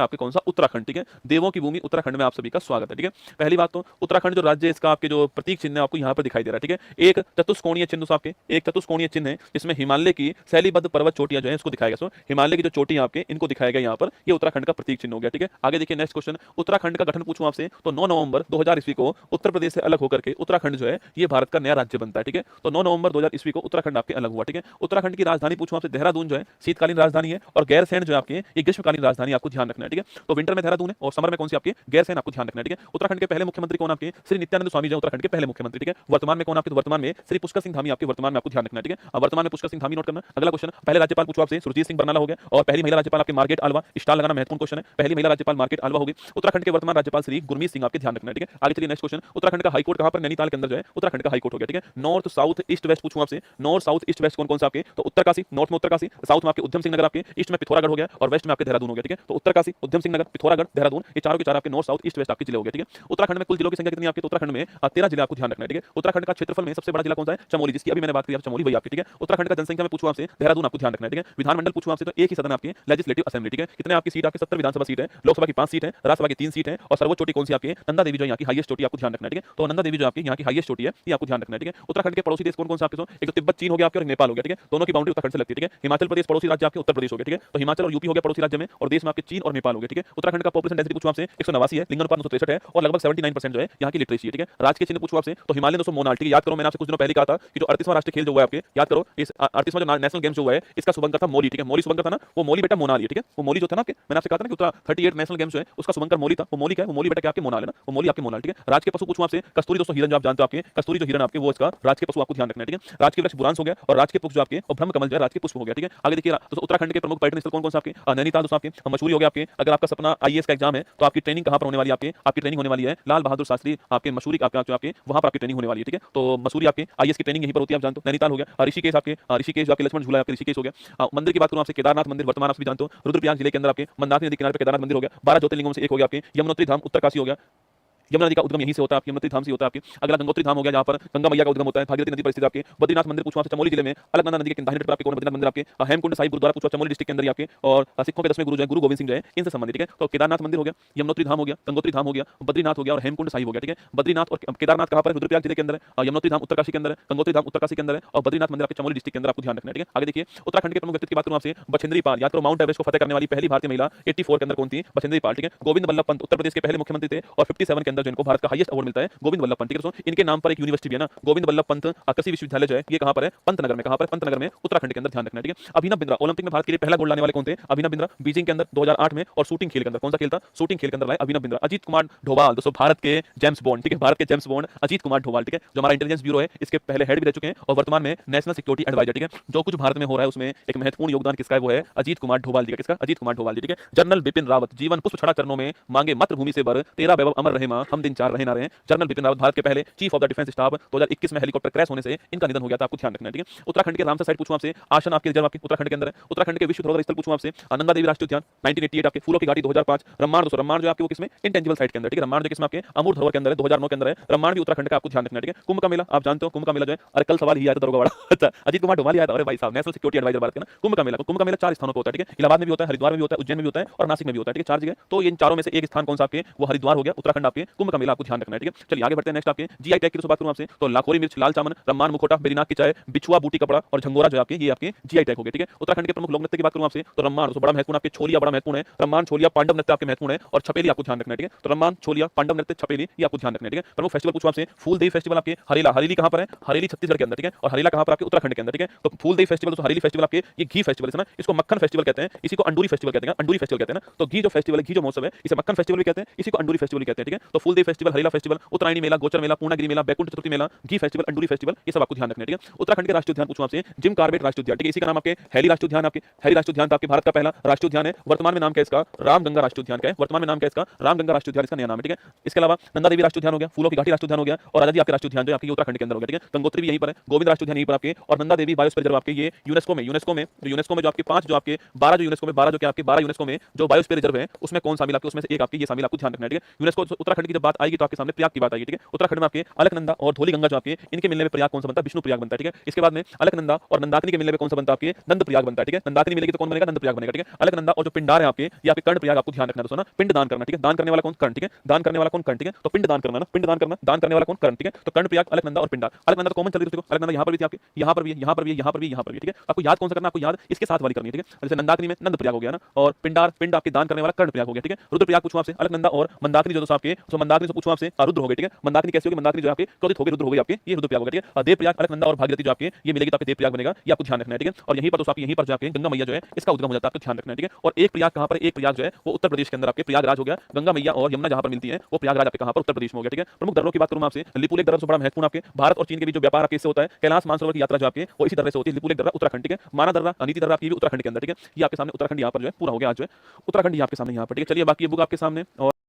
आपका आपके कौन सा उत्तराखंड, ठीक है। देवों की भूमि उत्तराखंड में आप सभी का स्वागत है, ठीक है। पहली बात तो उत्तराखंड जो राज्य है इसका आपके जो प्रतीक चिन्ह है आपको यहाँ पर दिखाई दे रहा है, ठीक है। एक चतुष्कोणीय चिन्ह आपके एक चतुष्कोणीय चिन्ह है जिसमें हिमालय की शैलीबद्ध पर्वत चोटियां जो है इसको दिखाएगा। सो हिमालय की जो चोटियां आपके इनको दिखाएगा यहाँ पर, ये उत्तराखंड का प्रतीक चिन्ह हो गया, ठीक है। आगे देखिए नेक्स्ट क्वेश्चन, उत्तराखंड का गठन पूछूं आपसे तो 9 नवंबर 2000 ईस्वी को उत्तर प्रदेश से अलग होकर के उत्तराखंड जो है ये भारत का नया राज्य बनता है, ठीक है। तो 9 नवंबर 2000 ईस्वी को उत्तराखंड आपके अलग हुआ, ठीक है। उत्तराखंड की राजधानी पूछूं आपसे, देहरादून जो है शीतकालीन राजधानी है और गैरसैंण जो है आपके ये ग्रीष्मकालीन राजधानी, आपको ध्यान रखना है, ठीक है। तो विंटर में देहरादून है और समर में कौन सी आपकी गैरसैंण, आपको ध्यान रखना है, ठीक है। उत्तराखंड के पहले मुख्यमंत्री कौन आपके श्री नित्यानंद स्वामी जो उत्तराखंड के पहले मुख्यमंत्री, ठीक है। वर्तमान में कौन आपके, वर्तमान में श्री पुष्कर सिंह धामी आपके वर्तमान में, आपको ध्यान रखना है, ठीक है। वर्तमान में पुष्कर सिंह धामी नोट करना। अगला क्वेश्चन, पहले राज्यपाल पूछो आपसे सुरजीत सिंह बरनाला हो गया और पहली महिला राज्यपाल आपके मार्गरेट आल्वा, स्टार लगाना महत्वपूर्ण क्वेश्चन है, पहली महिला राज्यपाल मार्गरेट आल्वा होगी। उत्तराखंड के वर्तमान राज्यपाल श्री गुरमीत सिंह, आपके ध्यान रखना है, ठीक है। आगे चलिए नेक्स्ट क्वेश्चन, उत्तराखंड का हाईकोर्ट कहां पर, नैनीताल के अंदर जो है उत्तराखंड का हाईकोर्ट हो गया, ठीक है। नॉर्थ साउथ ईस्ट वेस्ट पूछूं आपसे, नॉर्थ साउथ ईस्ट वेस्ट कौन कौन सा आपके, तो उत्तरकाशी, नॉर्थ में उत्तरकाशी, साउथ में आपके उधम सिंह नगर, आपके ईस्ट में पिथौरागढ़ हो गया और वेस्ट में आपके देहरादून हो गया, ठीक है। तो उत्तरकाशी, उधम सिंह नगर, पिथौरागढ़, देहरादून, ये चारों के चार आपके नॉर्थ साउथ ईस्ट वेस्ट आपके जिले हो गए, ठीक है। उत्तराखंड में कुल जिलों की संख्या कितनी आपके, उत्तराखंड में 13 जिले, आपको ध्यान रखना है, ठीक है। उत्तराखंड का क्षेत्रफल में सबसे बड़ा जिला कौन सा है, चमोली, जिसकी अभी मैंने बात की चमोली वही आपकी, ठीक है। उत्तराखंड का जनसंख्या में पूछूं आपसे, देहरादून, आपको ध्यान रखना है, ठीक है। विधानमंडल पूछूं आपसे तो एक ही सदन आपकी लेजिस्लेटिव असेंबली, ठीक है। कितने आपकी सीट, आपके 70 विधानसभा सीट है, लोकसभा की 5 सीट है, राज्यसभा की 3 सीट है और सर्वोच्च चोटी कौन सी आपकी, नंदा देवी जो यहाँ की हाईएस्ट चोटी, आपको ध्यान रखना है, ठीक है। तो नंदा देवी जो आपकी यहाँ की हाईएस्ट चोटी है ये आपको ध्यान रखना है, ठीक है। उत्तराखंड के पड़ोसी देश कौन कौन से आपके, एक तो तिब्बत चीन हो गया आपके और नेपाल हो गया, ठीक है। दोनों की बाउंड्री उत्तराखंड से लगती है, ठीक है। हिमाचल प्रदेश पड़ोसी राज्य आपके उत्तर प्रदेश हो गया, ठीक है। तो हिमाचल और यूपी हो गया पड़ोसी राज्य में और देश में आपके चीन और नेपाल हो गया, ठीक है। उत्तराखंड का पॉपुलेशन डेंसिटी पूछूं आपसे 189 है, लिंगानुपात 963 है और लगभग 79% जो है यहाँ की लिटरेसी है, ठीक है। राज्य के चिन्ह पूछूं आपसे तो हिमालयन दोस्तों मोनाल, ठीक है। याद करो मैंने आपसे कुछ दिनों पहले कहा था कि जो 38वां राष्ट्रीय खेल जो हुआ है आपके, याद करो इस 38वां जो नेशनल गेम्स जो हुआ है इसका शुभंकर था मोली, ठीक है। मोली शुभंकर था ना, वो मोली बेटा मोनाल है, ठीक है। वो मोली जो था ना आपके, मैंने आपसे कहा था ना कि उत्तरा 38 नेशनल गेम्स जो है उसका शुभंकर मोली था, वो मोली क्या है, वो मोली बेटा क्या आपके मोनाल है ना, वो मोली आपके मोनाल, ठीक है। राज के पशु पूछूं आपसे, कस्तूरी दोस्तों हिरन जो आप जानते हो आपके, कस्तूरी जो हिरन आपके वो इसका राज के पशु, आपको ध्यान रखना है, ठीक है। राज के वृक्ष बुरांस हो गया और राज के पुष्प जो आपके और ब्रह्म कमल जो है राज के पुष्प हो गया, ठीक है। आगे देखिए दोस्तों उत्तराखंड के प्रमुख पर्यटन स्थल कौन कौन से आपके, नैनीताल दोस्तों आपके, मसूरी हो गया आपके। अगर आपका सपना आईएएस का एग्जाम है तो आपकी ट्रेनिंग कहां पर होने वाली है, आपकी ट्रेनिंग होने वाली है लाल बहादुर शास्त्री आपके मसूरी आपका जो आपके वहां पर आपकी ट्रेनिंग होने वाली है, ठीक है। तो मसूरी आपके आईएएस की ट्रेनिंग यहीं पर होती है, आप जानते हो। नैनीताल हो गया, ऋषिकेश आपके, ऋषिकेश जो आपके लक्ष्मण झूला आपके ऋषिकेश हो गया। मंदिर की बात करूं आपसे, केदारनाथ मंदिर वर्तमान आप भी जानते हो रुद्रप्रयाग जिले के अंदर आपके मंदाकिनी नदी किनारे पर केदारनाथ मंदिर हो गया। 12 ज्योतिर्लिंगों में से एक हो गया आपके। यमुनोत्री धाम उत्तरकाशी हो गया, यमुना नदी का उद्गम यहीं से होता है, यमुनोत्री धाम से होता है आपके। अगला गंगोत्री धाम हो गया जहां पर गंगा मैया का उद्गम होता है, भागीरथी नदी पर स्थित आपके। बद्रीनाथ मंदिर पूछवा से चमोली जिले में अलकनंदा नदी के दाहिने तट पर आपके कौन बद्रीनाथ मंदिर आपके। हेमकुंड साहिब गुरुद्वारा पूछवा चमोली डिस्ट्रिक्ट के अंदर ही आपके और सिखों के 10वें गुरु जो है गुरु गोविंद सिंह जो है इनसे संबंधित, ठीक है। तो केदारनाथ मंदिर हो गया, यमुनोत्री धाम हो गया, गंगोत्री धाम हो गया, बद्रीनाथ हो गया और हेमकुंड साहिब हो गया, ठीक है। बद्रीनाथ और केदारनाथ कहां पर, रुद्रप्रयाग जिले के अंदर है, यमुनोत्री धाम उत्तरकाशी के अंदर है, गंगोत्री धाम उत्तरकाशी के अंदर है और बद्रीनाथ मंदिर आपके चमोली डिस्ट्रिक्ट के अंदर, आपको ध्यान रखना है, ठीक है। आगे देखिए उत्तराखंड के प्रमुख व्यक्ति की बात करूं आपसे, बछेंद्री पाल, याद करो माउंट एवरेस्ट को फतेह करने वाली पहली भारतीय महिला 84 के अंदर कौन थी, बछेंद्री पाल, ठीक है। गोविंद वल्लभ पंत उत्तर प्रदेश के पहले मुख्यमंत्री थे और 57 के अंदर जो इनको भारत का हाईएस्ट अवार्ड मिलता है गोविंद वल्लभ पंत, ठीक है। इनके नाम पर एक यूनिवर्सिटी भी है ना, गोविंद वल्लभ पंत कृषि विश्वविद्यालय जो है ये कहां पर है, पंतनगर में, कहां पर, पंतनगर में उत्तराखंड के अंदर, ध्यान रखना है, ठीक है। अभिनव बिंद्रा ओलंपिक में भारत के लिए पहला गोल्ड लाने वाले कौन थे, अभिनव बिंद्रा, बीजिंग के अंदर 2008 में और शूटिंग खेल के अंदर, कौन सा खेल था, शूटिंग खेल के अंदर लाए अभिनव बिंद्रा। अजीत कुमार डोभाल दोस्तों भारत के जेम्स बॉन्ड, ठीक है, भारत के जेम्स बॉन्ड अजीत कुमार डोभाल, ठीक है, जो हमारा इंटेलिजेंस ब्यूरो है इसके पहले हेड भी रह चुके हैं और वर्तमान में नेशनल सिक्योरिटी एडवाइजर, ठीक है। जो कुछ भारत में हो रहा है उसमें एक महत्वपूर्ण योगदान किसका है, वो है अजीत कुमार डोभाल जी का, किसका, अजीत कुमार डोभाल जी, ठीक है। जनरल बिपिन रावत जीवन पुष्प छड़ा चरणों में मांगे मातृभूमि से बर, तेरा वैभव अमर रहे मां, हम दिन चार रहे ना रहे। जनरल बिपिन रावत भारत के पहले chief of the defence staff, 2021 में हेलीकॉप्टर क्रैश होने से इनका निधन हो गया था, आपको ध्यान रखना है, ठीक है। उत्तराखंड के रामसर साइट पूछूं आपसे, आसन आपके रिजर्व आपके उत्तराखंड के अंदर है। उत्तराखंड के विश्व धरोहर स्थल पूछूं आपसे, नंदा देवी राष्ट्रीय उद्यान 1988 आपके, फूलों की घाटी 2005, रम्माण दोस्तों, रम्माण जो आपके वो किसमें, इंटेंजिबल साइट के अंदर, ठीक है। रम्माण जो किसमें आपके अमूर्त धरोहर के अंदर है, 2009 के अंदर है, रम्माण भी उत्तराखंड का, आपको ध्यान रखना है, ठीक है। कुंभ का मेला आप जानते हो, कुंभ का मेला जो है, अरे कल सवाल ही आया था दरोगा वाला अच्छा अजीत कुमार डोभाल आया था, अरे भाई साहब नेशनल सिक्योरिटी एडवाइजर भारत के ना। कुंभ का मेला 4 स्थानों पर होता है, ठीक है। इलाहाबाद में भी होता है, हरिद्वार में भी होता है, उज्जैन में भी होता है और नासिक में भी होता है, ठीक है, 4 जगह। तो इन चारों में से एक स्थान कौन सा आपके, वो हरिद्वार हो गया, उत्तराखंड आपके। कुंभ का मेला आपको ध्यान रखना है, ठीक है। चलिए आगे बढ़ते हैं, नेक्स्ट आपके जीआई टैग की बात करूं आपसे तो लाखोरी मिर्च, लाल चावल, रम्मान मुखोटा, बेरीनाग की चाय, बिछुआ बूटी कपड़ा और झंगोरा जो आपके ये आपके जीआई टैग हो गए, ठीक है। उत्तराखंड के प्रमुख लोक नृत्य की बात करूं आपसे तो रम्मान बड़ा महत्वपूर्ण, आपके छोलिया बड़ा महत्वपूर्ण है, रम्मान छोलिया पांडव नृत्य आपके महत्वपूर्ण है और छपेली आपको ध्यान रखना है, ठीक है। तो रम्मान छोलिया पांडव नृत्य छपेली ये आपको ध्यान रखना है, ठीक है। प्रमुख फेस्टिवल पूछूं आपसे, फूलदेवी फेस्टिवल आपके हरेला, हरेली कहां पर है, हरेली छत्तीसगढ़ के अंदर, ठीक है, और हरेला कहां पर आपके उत्तराखंड के अंदर, ठीक है। तो फूलदेवी फेस्टिवल तो हरेली फेस्टिवल आपके ये घी फेस्टिवल है ना, इसको मक्खन फेस्टिवल कहते हैं, इसी को अंडूरी फेस्टिवल कहते हैं, अंडूरी फेस्टिवल कहते हैं ना। तो घी जो फेस्टिवल है, घी जो महोत्सव है इसे मक्खन फेस्टिवल भी कहते हैं, इसी को अंडूरी फेस्टिवल भी कहते हैं, ठीक है। तो फूलदेवी फेस्टिवल, हरेला फेस्टिवल, उत्तरायणी मेला, गोचर मेला, पूर्णागिरी मेला, बैकुंठ चतुर्थी मेला, घी फेस्टिवल, अंडूरी फेस्टिवल ये सब आपको ध्यान रखना है, ठीक है। उत्तराखंड के राष्ट्रीय उद्यान पूछूं आपसे, जिम कार्बेट राष्ट्रीय उद्यान, ठीक है, इसी का नाम आपके हैली राष्ट्रीय उद्यान, आपके हैली राष्ट्रीय उद्यान आपके भारत का पहला राष्ट्रीय उद्यान है। वर्तमान में नाम क्या है इसका, रामगंगा राष्ट्रीय उद्यान, क्या है वर्तमान में नाम क्या है इसका, रामगंगा राष्ट्रीय उद्यान इसका नया नाम है, ठीक है। इसके अलावा नंदा देवी राष्ट्रीय उद्यान हो गया, फूलों की घाटी राष्ट्रीय उद्यान हो गया और राजाजी आपके राष्ट्रीय उद्यान जो आपके उत्तराखंड के अंदर हो गया, ठीक है। गंगोत्री भी यहीं पर है, गोविंद राष्ट्रीय उद्यान यहीं पर आपके और नंदा देवी बायोस्फीयर रिजर्व आपके ये यूनेस्को में जो आपके 5 जो आपके 12 जो यूनेस्को में 12 जो क्या आपके 12 यूनेस्को में जो बायोस्फीयर रिजर्व है उसमें कौन शामिल आपके, उसमें से एक आपके ये शामिल, आपको ध्यान रखना है, ठीक है। यूनेस्को उत्तराखंड की जब बात आएगी तो आपके सामने प्रयाग की बात आएगी, ठीक है। उत्तराखंड में आपके अलकनंदा और धौलीगंगा जो आपके इनके मिलने में प्रयाग कौन सा बनता है, विष्णु प्रयाग बनता है, ठीक है। इसके बाद में अलकनंदा और नंदाकिनी के मिलने में कौन सा बनता है, आपके नंद प्रयाग बनता है, ठीक है। नंदाकिनी मिलेगी तो कौन बनेगा, नंद प्रयाग बनेगा, ठीक है। अलकनंदा और जो पिंडार है आपके ये आपके कर्ण प्रयाग, आपको ध्यान रखना है दोस्तों ना। पिंड दान करना, ठीक है। दान करने वाला कौन, कर्ण, ठीक है। दान करने वाला कौन, कर्ण, ठीक है। तो पिंड दान करना ना, पिंड दान करना, दान करने वाला कौन, कर्ण, ठीक है। तो कर्ण प्रयाग, अलकनंदा और पिंडार। अलकनंदा कॉमन चल रही है, अलकनंदा यहाँ पर भी थी आपके, यहाँ पर भी, यहाँ पर भी, यहाँ पर भी, यहाँ पर भी, ठीक है। आपको याद कौन सा करना, आपको याद इसके साथ वाली करनी है, ठीक है। जैसे नंदाकिनी में नंद प्रयाग हो गया ना, और पिंडार पिंड आपके दान करने वाला कर्ण प्रयाग हो गया, ठीक है। रुद्र प्रयाग पूछूं आपसे, अलकनंदा और मंदाकिनी जो आपके, तो मंदाकिनी से पूछूं आपसे रुद्र हो गए, ठीक है। मंदाकिनी कैसे होगी, मंदाकिनी जो आपके क्रोधित हो गई, रुद्र हो गई आपके, ये रुद्र प्रयाग हो गया, ठीक है। देव प्रयाग, अलकनंदा और भागीरथी जो आपके ये मिलेगी तो आपके देव प्रयाग बनेगा, ये आपको ध्यान रखना है, ठीक है। और यहीं पर दोस्तों आपके यहीं पर जो आपके गंगा मैया जो है इसका उद्गम हो जाता है, आपको ध्यान रखना है, ठीक है। और एक प्रयाग कहां पर, एक प्रयाग जो है वो उत्तर प्रदेश के अंदर आपके प्रयागराज हो गया। गंगा मैया और यमुना जहां पर मिलती है वो प्रयागराज आपके कहां पर, उत्तर प्रदेश में हो गया, ठीक है। प्रमुख दर्रों की बात करूं आपसे, लिपुलेख दर्रा बड़ा महत्वपूर्ण आपके भारत और चीन के बीच जो व्यापार आपके इससे होता है, कैलाश मानसरोवर की यात्रा जो आपके वो इसी दर्रे से होती है। लिपुलेख दर्रा उत्तराखंड, ठीक है। माना दर्रा, नीति दर्रा आपकी भी उत्तराखंड के अंदर, ठीक है। ये आपके सामने उत्तराखंड यहाँ पर जो है पूरा हो गया आज जो है उत्तराखंड आपके सामने यहाँ पर, ठीक है। चलिए बाकी ये बुक आपके सामने और